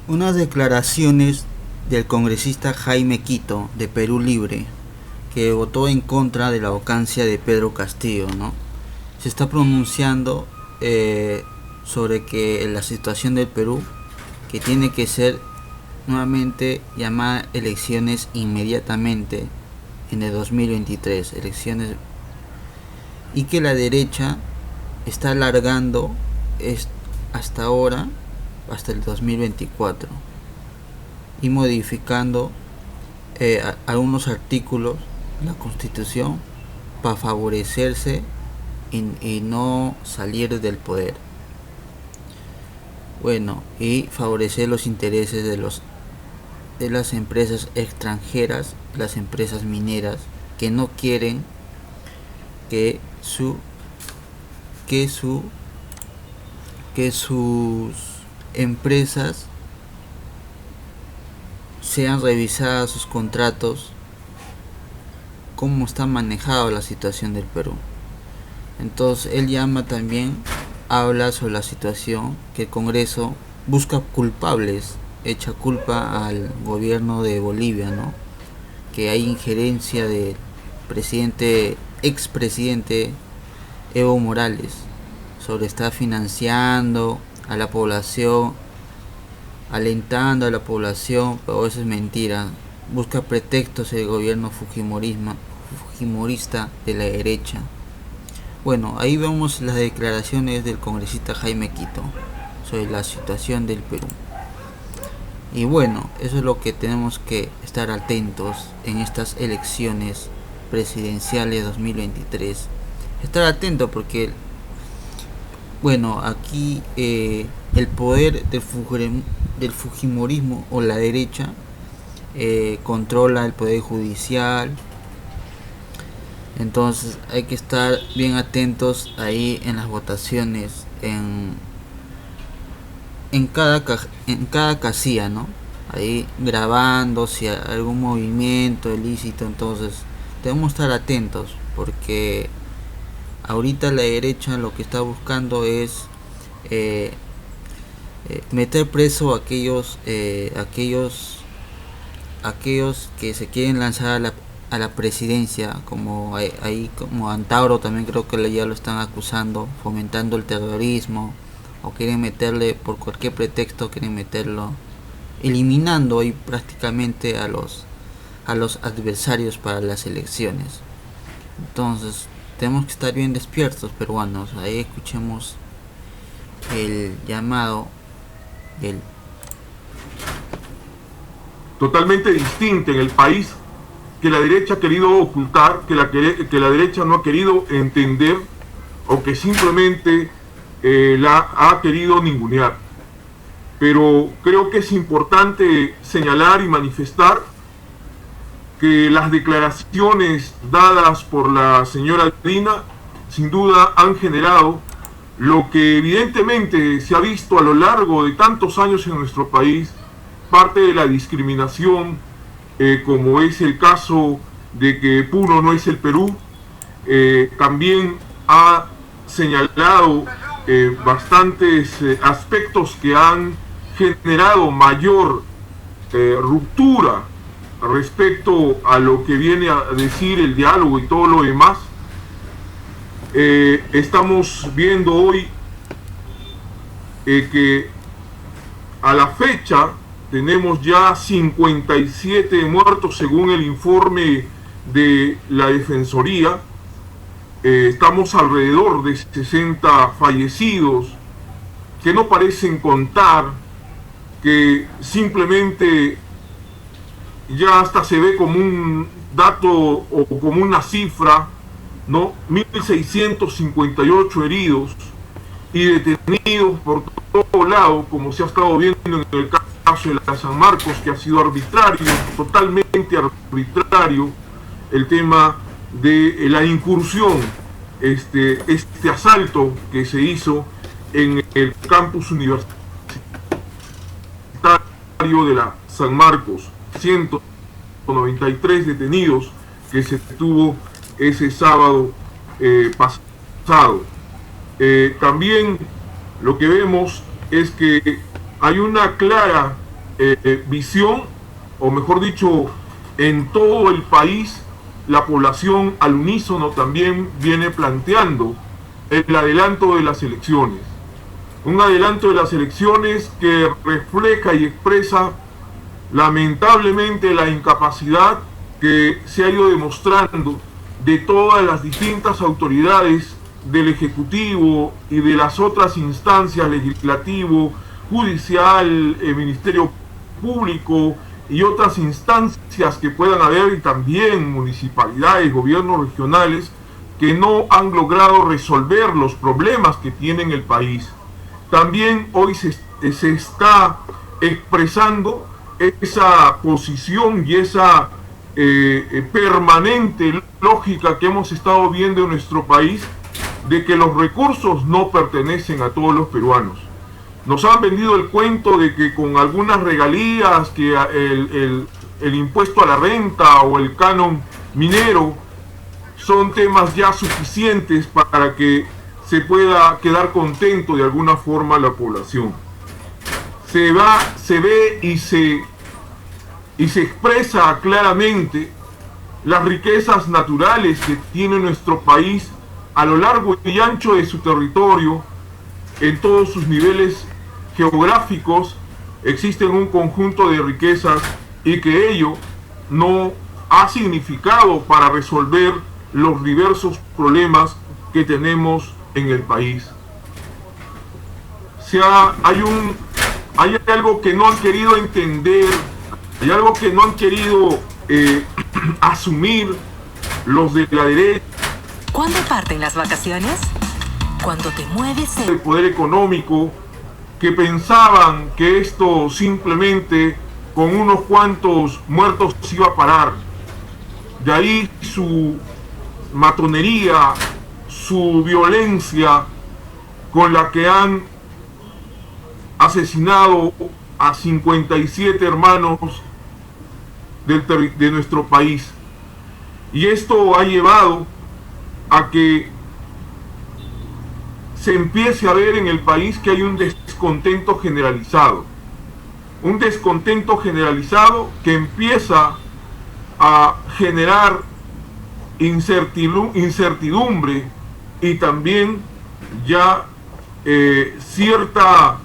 Unas declaraciones del congresista Jaime Quito de Perú Libre, que votó en contra de la vacancia de Pedro Castillo, ¿no? Se está pronunciando sobre que la situación del Perú, que tiene que ser nuevamente llamada elecciones inmediatamente en el 2023, elecciones, y que la derecha está alargando hasta ahora, hasta el 2024, y modificando algunos artículos de la Constitución para favorecerse y no salir del poder. Bueno, y favorecer los intereses de las empresas extranjeras, las empresas mineras, que no quieren que sus empresas sean revisadas sus contratos, cómo está manejada la situación del Perú. Entonces él habla sobre la situación, que el Congreso busca culpables, echa culpa al gobierno de Bolivia, ¿no? Que hay injerencia del expresidente Evo Morales, sobre estar financiando a la población, alentando a la población, pero eso es mentira. Busca pretextos el gobierno fujimorista de la derecha. Bueno, ahí vemos las declaraciones del congresista Jaime Quito sobre la situación del Perú. Y bueno, eso es lo que tenemos que estar atentos en estas elecciones presidenciales 2023. Estar atento porque, bueno, aquí el poder del fujimorismo o la derecha controla el poder judicial. Entonces hay que estar bien atentos ahí en las votaciones, en cada casilla, ¿no? Ahí grabando si hay algún movimiento ilícito. Entonces debemos estar atentos porque ahorita la derecha lo que está buscando es meter preso a aquellos que se quieren lanzar a la presidencia, como Antauro también creo que ya lo están acusando, fomentando el terrorismo, o quieren meterle por cualquier pretexto, quieren meterlo, eliminando ahí prácticamente a los adversarios para las elecciones. Entonces tenemos que estar bien despiertos, peruanos. Ahí escuchemos el llamado del totalmente distinta en el país, que la derecha ha querido ocultar, que la derecha no ha querido entender, o que simplemente la ha querido ningunear. Pero creo que es importante señalar y manifestar que las declaraciones dadas por la señora Dina sin duda han generado lo que evidentemente se ha visto a lo largo de tantos años en nuestro país, parte de la discriminación, como es el caso de que Puno no es el Perú. También ha señalado bastantes aspectos que han generado mayor ruptura respecto a lo que viene a decir el diálogo y todo lo demás. Estamos viendo hoy que a la fecha tenemos ya 57 muertos según el informe de la Defensoría. Estamos alrededor de 60 fallecidos, que no parecen contar, que simplemente ya hasta se ve como un dato o como una cifra, ¿no? 1.658 heridos y detenidos por todo lado, como se ha estado viendo en el caso de la San Marcos, que ha sido arbitrario, totalmente arbitrario, el tema de la incursión, este asalto que se hizo en el campus universitario de la San Marcos. 193 detenidos que se tuvo ese sábado pasado. También lo que vemos es que hay una clara visión, o mejor dicho, en todo el país, la población al unísono también viene planteando el adelanto de las elecciones. Un adelanto de las elecciones que refleja y expresa lamentablemente la incapacidad que se ha ido demostrando de todas las distintas autoridades del Ejecutivo y de las otras instancias, legislativo, judicial, Ministerio Público y otras instancias que puedan haber, y también municipalidades, gobiernos regionales, que no han logrado resolver los problemas que tiene el país. También hoy se está expresando esa posición y esa permanente lógica que hemos estado viendo en nuestro país, de que los recursos no pertenecen a todos los peruanos. Nos han vendido el cuento de que con algunas regalías, que el impuesto a la renta o el canon minero son temas ya suficientes para que se pueda quedar contento de alguna forma la población. Se ve y se expresa claramente las riquezas naturales que tiene nuestro país a lo largo y ancho de su territorio. En todos sus niveles geográficos existen un conjunto de riquezas, y que ello no ha significado para resolver los diversos problemas que tenemos en el país. Hay algo que no han querido entender, hay algo que no han querido asumir los de la derecha. ¿Cuándo parten las vacaciones? Cuando te mueves el poder económico, que pensaban que esto simplemente con unos cuantos muertos se iba a parar. De ahí su matonería, su violencia con la que han asesinado a 57 hermanos de nuestro país. Y esto ha llevado a que se empiece a ver en el país que hay un descontento generalizado. Un descontento generalizado que empieza a generar incertidumbre y también ya cierta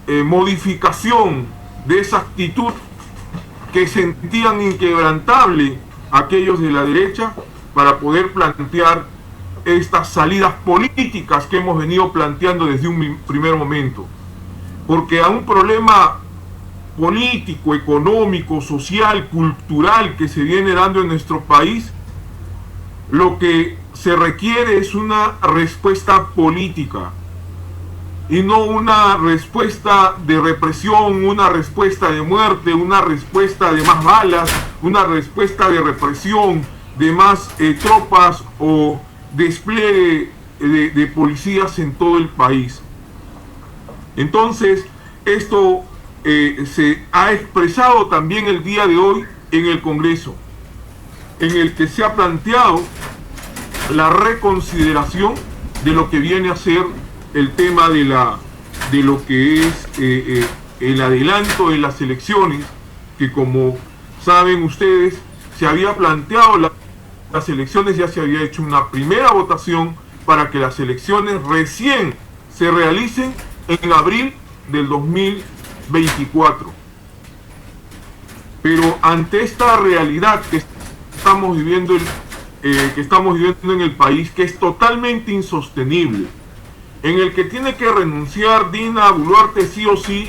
modificación de esa actitud que sentían inquebrantable aquellos de la derecha, para poder plantear estas salidas políticas que hemos venido planteando desde un primer momento. Porque a un problema político, económico, social, cultural que se viene dando en nuestro país, lo que se requiere es una respuesta política, y no una respuesta de represión, una respuesta de muerte, una respuesta de más balas, una respuesta de represión, de más tropas o despliegue de policías en todo el país. Entonces, esto se ha expresado también el día de hoy en el Congreso, en el que se ha planteado la reconsideración de lo que viene a ser el tema de lo que es el adelanto de las elecciones, que, como saben ustedes, se había planteado las elecciones, ya se había hecho una primera votación para que las elecciones recién se realicen en abril del 2024. Pero ante esta realidad que estamos viviendo en el país, que es totalmente insostenible, en el que tiene que renunciar Dina Boluarte sí o sí,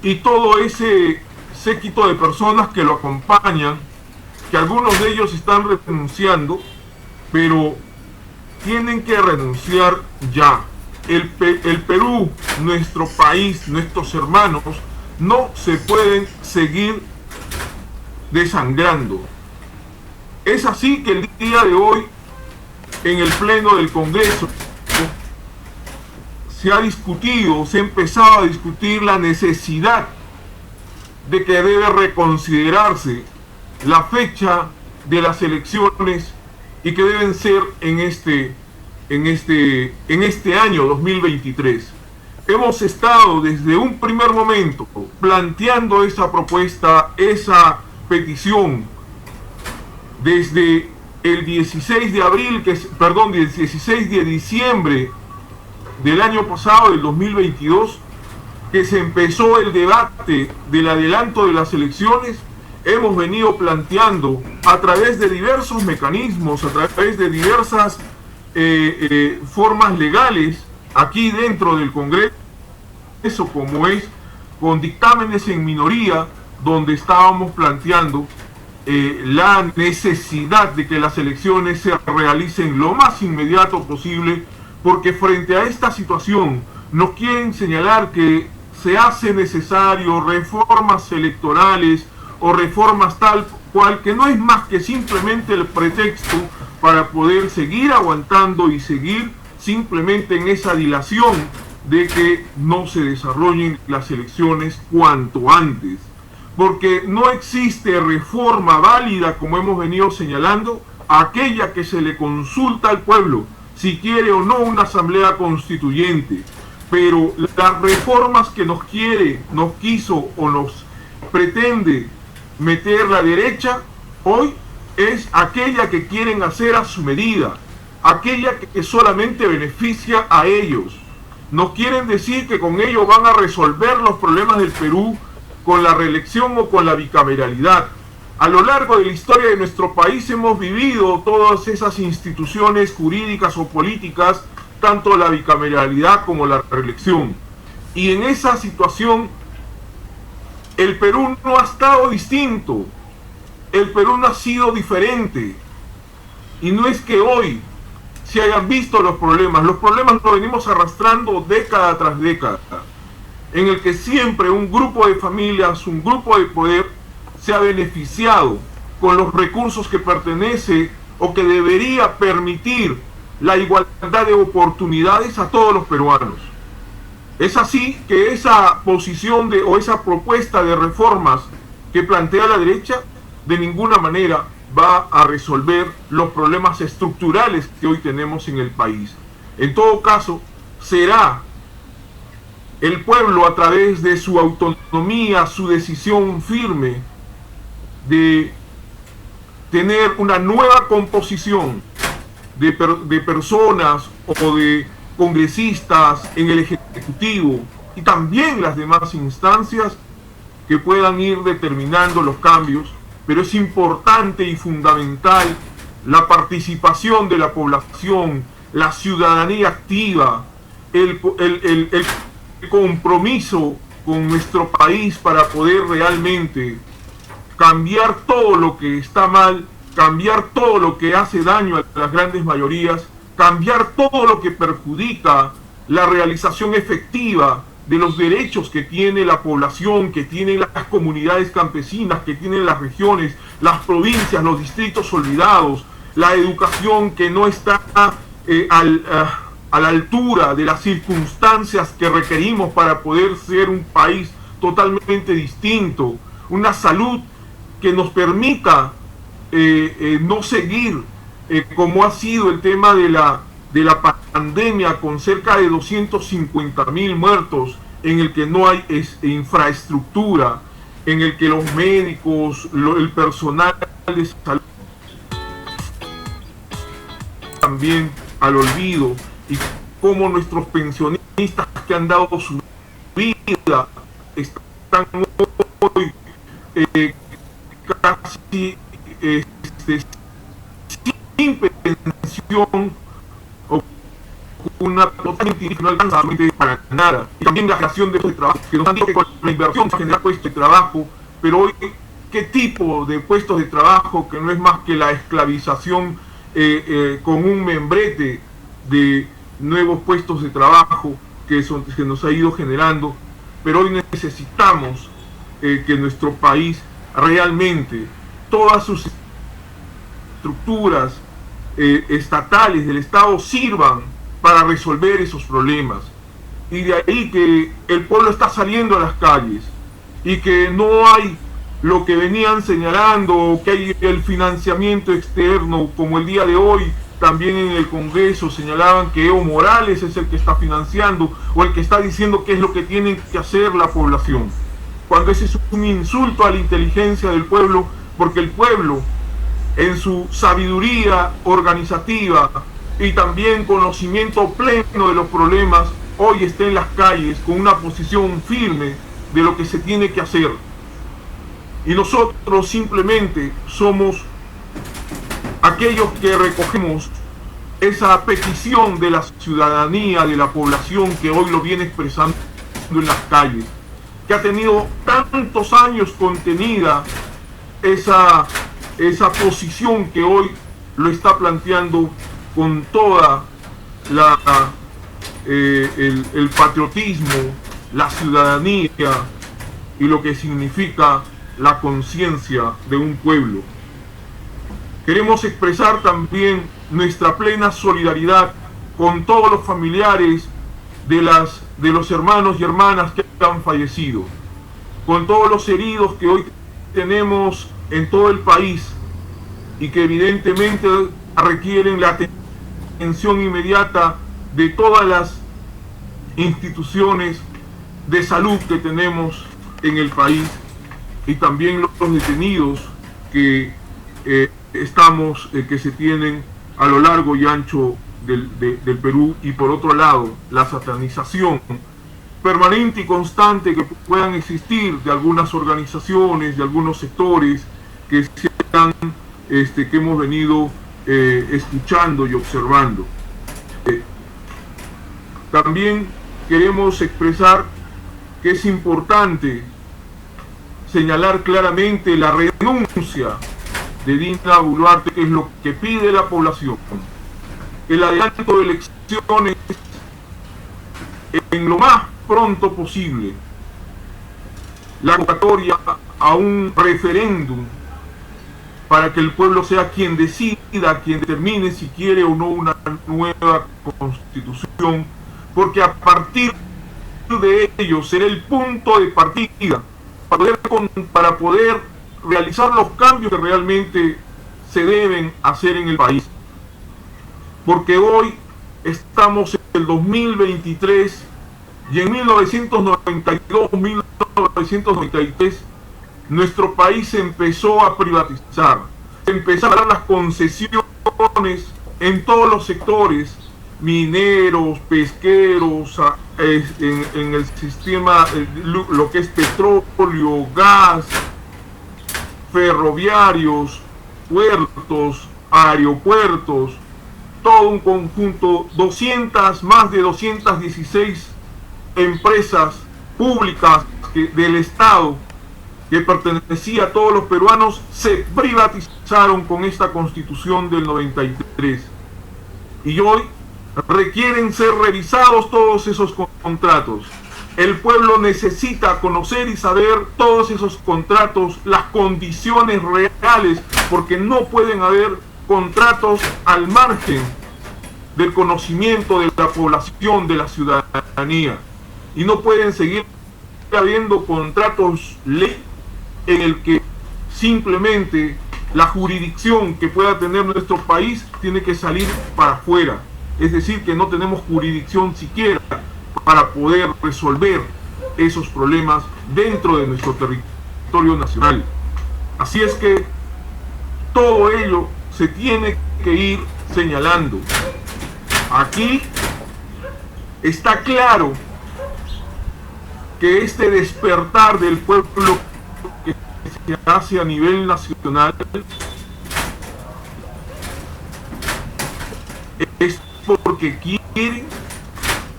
y todo ese séquito de personas que lo acompañan, que algunos de ellos están renunciando, pero tienen que renunciar ya. El Perú, nuestro país, nuestros hermanos, no se pueden seguir desangrando. Es así que el día de hoy, en el Pleno del Congreso, se ha empezado a discutir la necesidad de que debe reconsiderarse la fecha de las elecciones, y que deben ser en este año 2023. hemos estado desde un primer momento planteando esa propuesta, esa petición, desde el 16 de abril, perdón, el 16 de diciembre del año pasado, del 2022, que se empezó el debate del adelanto de las elecciones. Hemos venido planteando a través de diversos mecanismos, a través de diversas formas legales, aquí dentro del Congreso, como es con dictámenes en minoría, donde estábamos planteando la necesidad de que las elecciones se realicen lo más inmediato posible, porque frente a esta situación nos quieren señalar que se hace necesario reformas electorales o reformas tal cual, que no es más que simplemente el pretexto para poder seguir aguantando y seguir simplemente en esa dilación de que no se desarrollen las elecciones cuanto antes. Porque no existe reforma válida, como hemos venido señalando, aquella que se le consulta al pueblo si quiere o no una asamblea constituyente. Pero las reformas que nos quiso o nos pretende meter la derecha hoy es aquella que quieren hacer a su medida, aquella que solamente beneficia a ellos. Nos quieren decir que con ello van a resolver los problemas del Perú con la reelección o con la bicameralidad. A lo largo de la historia de nuestro país hemos vivido todas esas instituciones jurídicas o políticas, tanto la bicameralidad como la reelección. Y en esa situación el Perú no ha estado distinto, el Perú no ha sido diferente. Y no es que hoy se hayan visto los problemas los venimos arrastrando década tras década, en el que siempre un grupo de familias, un grupo de poder se ha beneficiado con los recursos que pertenece o que debería permitir la igualdad de oportunidades a todos los peruanos. Es así que esa posición o esa propuesta de reformas que plantea la derecha de ninguna manera va a resolver los problemas estructurales que hoy tenemos en el país. En todo caso, será el pueblo, a través de su autonomía, su decisión firme de tener una nueva composición de personas o de congresistas en el Ejecutivo y también las demás instancias que puedan ir determinando los cambios, pero es importante y fundamental la participación de la población, la ciudadanía activa, el compromiso con nuestro país para poder realmente cambiar todo lo que está mal, cambiar todo lo que hace daño a las grandes mayorías, cambiar todo lo que perjudica la realización efectiva de los derechos que tiene la población, que tienen las comunidades campesinas, que tienen las regiones, las provincias, los distritos olvidados, la educación que no está a la altura de las circunstancias que requerimos para poder ser un país totalmente distinto, una salud que nos permita no seguir como ha sido el tema de la pandemia, con cerca de 250.000 muertos, en el que no hay infraestructura, en el que los médicos, el personal de salud también al olvido, y como nuestros pensionistas que han dado su vida están hoy casi sin pensión o una totalmente no alcanza para nada. Y también la creación de puestos de trabajo, que nos han dicho que con la inversión se genera puestos de trabajo, pero hoy, ¿qué tipo de puestos de trabajo que no es más que la esclavización con un membrete de nuevos puestos de trabajo que nos ha ido generando? Pero hoy necesitamos que nuestro país realmente, todas sus estructuras estatales del Estado sirvan para resolver esos problemas. Y de ahí que el pueblo está saliendo a las calles y que no hay lo que venían señalando, que hay el financiamiento externo, como el día de hoy también en el Congreso señalaban que Evo Morales es el que está financiando o el que está diciendo qué es lo que tiene que hacer la población, cuando ese es un insulto a la inteligencia del pueblo, porque el pueblo, en su sabiduría organizativa y también conocimiento pleno de los problemas, hoy está en las calles con una posición firme de lo que se tiene que hacer. Y nosotros simplemente somos aquellos que recogemos esa petición de la ciudadanía, de la población que hoy lo viene expresando en las calles, que ha tenido tantos años contenida esa posición que hoy lo está planteando con toda el patriotismo, la ciudadanía y lo que significa la conciencia de un pueblo. Queremos expresar también nuestra plena solidaridad con todos los familiares de los hermanos y hermanas que han fallecido, con todos los heridos que hoy tenemos en todo el país y que evidentemente requieren la atención inmediata de todas las instituciones de salud que tenemos en el país, y también los detenidos que que se tienen a lo largo y ancho del Perú, y por otro lado la satanización permanente y constante que puedan existir de algunas organizaciones, de algunos sectores que hemos venido escuchando y observando. También queremos expresar que es importante señalar claramente la renuncia de Dina Boluarte, que es lo que pide la población, el adelanto de elecciones en lo más pronto posible, la convocatoria a un referéndum para que el pueblo sea quien decida, quien determine si quiere o no una nueva constitución, porque a partir de ello será el punto de partida para poder realizar los cambios que realmente se deben hacer en el país. Porque hoy estamos en el 2023 y en 1992-1993 nuestro país se empezó a privatizar, se empezaron a dar las concesiones en todos los sectores, mineros, pesqueros, en el sistema, lo que es petróleo, gas, ferroviarios, puertos, aeropuertos, todo un conjunto, más de 216 empresas públicas del Estado que pertenecía a todos los peruanos se privatizaron con esta Constitución del 93. Y hoy requieren ser revisados todos esos contratos. El pueblo necesita conocer y saber todos esos contratos, las condiciones reales, porque no pueden haber contratos al margen del conocimiento de la población, de la ciudadanía. Y no pueden seguir habiendo contratos ley en el que simplemente la jurisdicción que pueda tener nuestro país tiene que salir para afuera. Es decir, que no tenemos jurisdicción siquiera para poder resolver esos problemas dentro de nuestro territorio nacional. Así es que todo ello se tiene que ir señalando. Aquí está claro que este despertar del pueblo que se hace a nivel nacional es porque quieren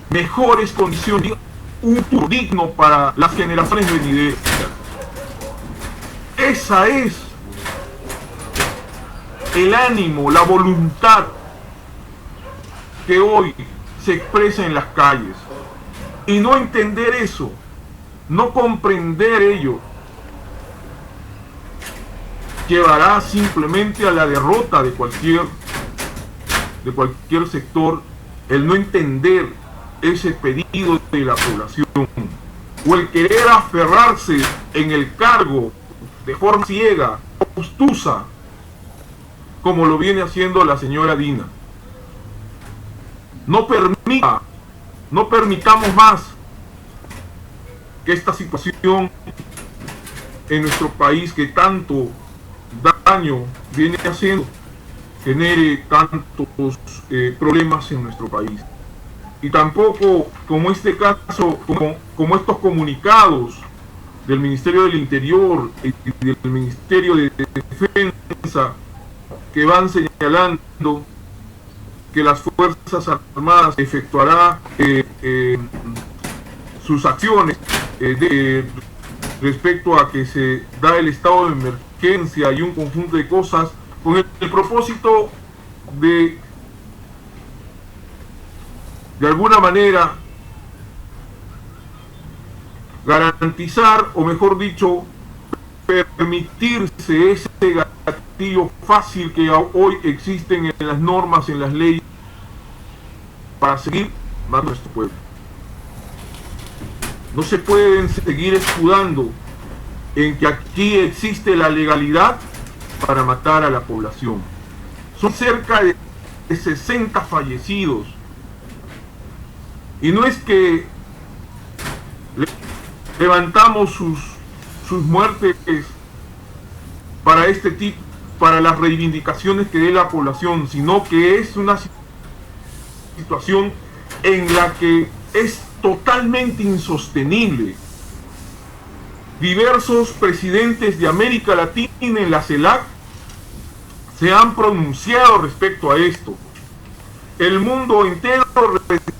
mejores condiciones, un futuro digno para las generaciones venideras. Esa es el ánimo, la voluntad que hoy se expresa en las calles. Y no entender eso, no comprender ello, llevará simplemente a la derrota de cualquier sector, el no entender ese pedido de la población, o el querer aferrarse en el cargo de forma ciega, obtusa, como lo viene haciendo la señora Dina. no permitamos más que esta situación en nuestro país, que tanto daño viene haciendo, genere tantos problemas en nuestro país. Y tampoco, como este caso, como estos comunicados del Ministerio del Interior y del Ministerio de Defensa, que van señalando que las Fuerzas Armadas efectuará sus acciones respecto a que se da el estado de emergencia y un conjunto de cosas con el propósito de alguna manera garantizar, o mejor dicho, permitirse ese gatillo fácil que hoy existen en las normas, en las leyes, para seguir matando a nuestro pueblo. No se pueden seguir escudando en que aquí existe la legalidad para matar a la población. Son cerca de 60 fallecidos. Y no es que levantamos sus muertes para este tipo, para las reivindicaciones que dé la población, sino que es una situación en la que es totalmente insostenible. Diversos presidentes de América Latina en la CELAC se han pronunciado respecto a esto. El mundo entero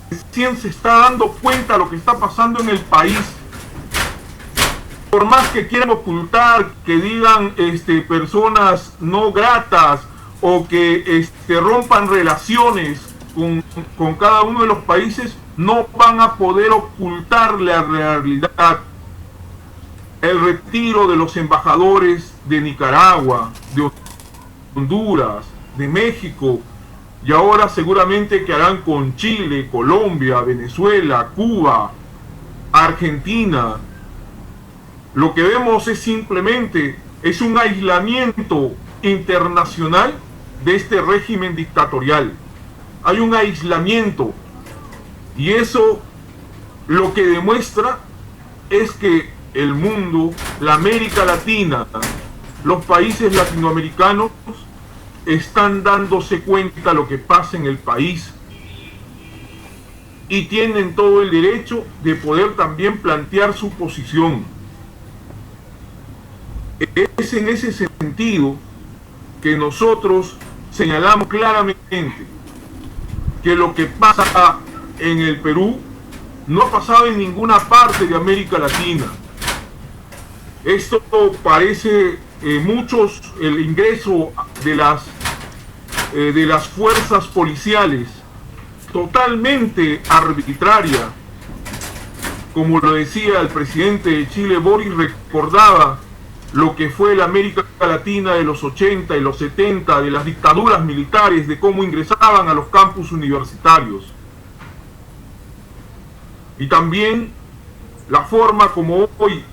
recién se está dando cuenta de lo que está pasando en el país. Por más que quieran ocultar, que digan personas no gratas, o que rompan relaciones con cada uno de los países, no van a poder ocultar la realidad. El retiro de los embajadores de Nicaragua, de Honduras, de México, y ahora seguramente que harán con Chile, Colombia, Venezuela, Cuba, Argentina. Lo que vemos es simplemente un aislamiento internacional de este régimen dictatorial. Hay un aislamiento, y eso lo que demuestra es que el mundo, la América Latina, los países latinoamericanos están dándose cuenta de lo que pasa en el país, y tienen todo el derecho de poder también plantear su posición. Es en ese sentido que nosotros señalamos claramente que lo que pasa en el Perú no ha pasado en ninguna parte de América Latina. Esto parece muchos el ingreso de las fuerzas policiales totalmente arbitraria, como lo decía el presidente de Chile, Boric, recordaba lo que fue la América Latina de los 80 y los 70, de las dictaduras militares, de cómo ingresaban a los campus universitarios. Y también la forma como hoy,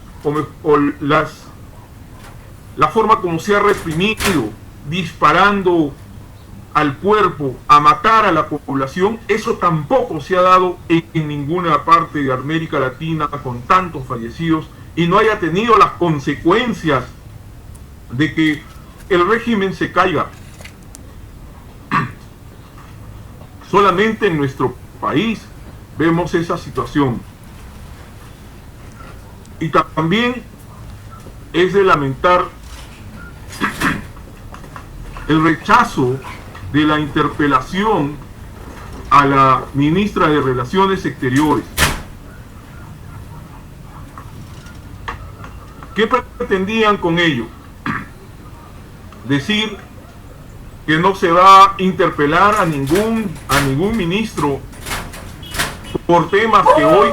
la forma como se ha reprimido, disparando al cuerpo, a matar a la población, eso tampoco se ha dado en ninguna parte de América Latina, con tantos fallecidos, y no haya tenido las consecuencias de que el régimen se caiga. Solamente en nuestro país vemos esa situación. Y también es de lamentar el rechazo de la interpelación a la ministra de Relaciones Exteriores. ¿Qué pretendían con ello? Decir que no se va a interpelar a ningún ministro por temas que hoy